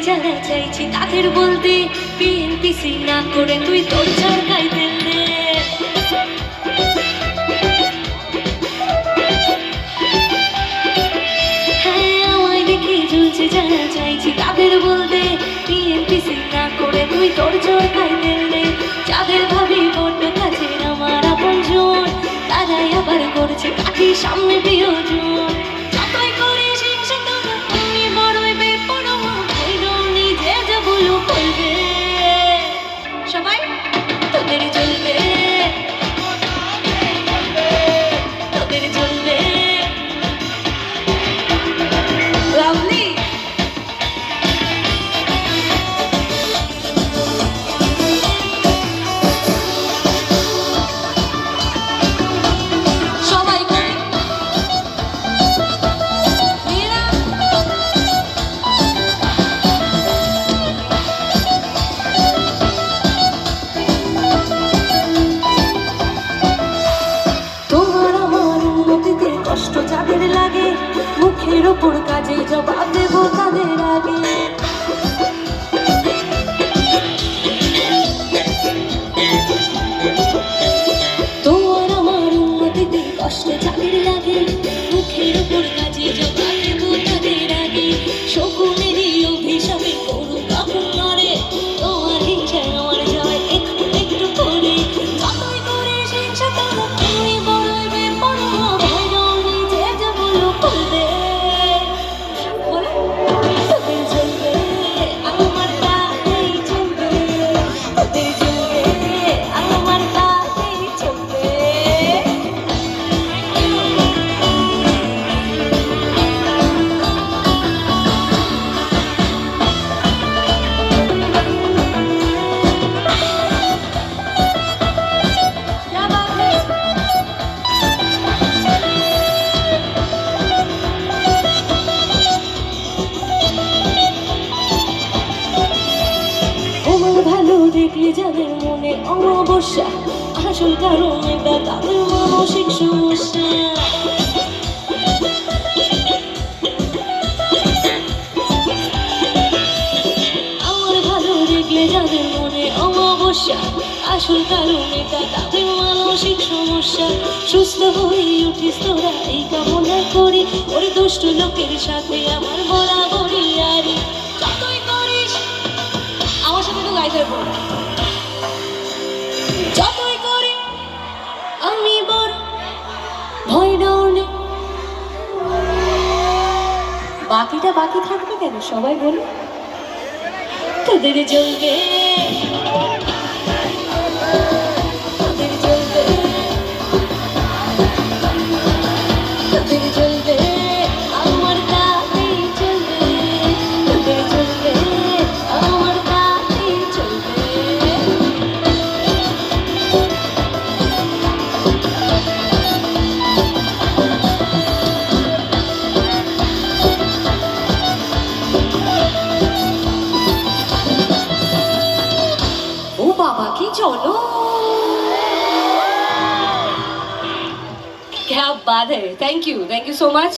যারা চাইছি তাদের বলতে বিএনপিসি না করে তুই তোর সরকার দেবে। হ্যাঁ আমায় দেখে ঝুলছে যারা চাইছি তাদের বলতে বিএনপিসি না করে তুই তোর সরকার দেবে। যাদের ভাবি বড্ড কাছের আমার আপনজন তারাই আবার করছে কাঠির সামনে প্রিয়জন। যতই করিস হিংসা তবু আমি বড়ই বেপরোয়া ভেবেও নিজে যা বলো বলবে সবাই তোদের চলবে তোদের চলবে। লাভলি সবাই করি মেয়েরা তোমার আমার উন্নতিতে কষ্ট যাদের লাগে মুখের ওপর কাজে জবাব দেব তাদের আগে। তোমার আমার উন্নতিতে কষ্ট যাদের লাগে মুখের ওপর কাজে জবাব দেব তাদের আগে। শকুনেরই অভিশাপে করুক আপনারে তোমার হিংসায় আমার জয় একটু একটু করে। যতই করে হিংসা তবু তুমি বড়ই বেপরোয়া ভেবেও নিজে যা বলো বলবে তোদের চলবে আমার তাই চলবে তোদের চলবে আমার তাই চলবে। क्या बात है আমার ভালো দেখলে যাদের মনে অমাবস্যা আসল কারণ এটা তাদের মানসিক সমস্যা। আমার ভালো দেখলে যাদের মনে অমাবস্যা আসল কারণ এটা তাদের মানসিক সমস্যা। সুস্থ হয়ে উঠিস তোরা এই কামনা করি ওরে দুষ্ট লোকের সাথে আমার বরাবরই আরি। যতই করিস আমার সাথে তো গাইতে হবে। যতই করি আমি বড় ভয় ডরনে বাকিটা বাকি থাকবে কেন সবাই বলো তোদের চলবে তোদের চলবে তোদের চলবে আমার তাই চলবে তোদের চলবে আমার তাই চলবে। ও বাবা কি চলো क्या बात है। Thank you so much.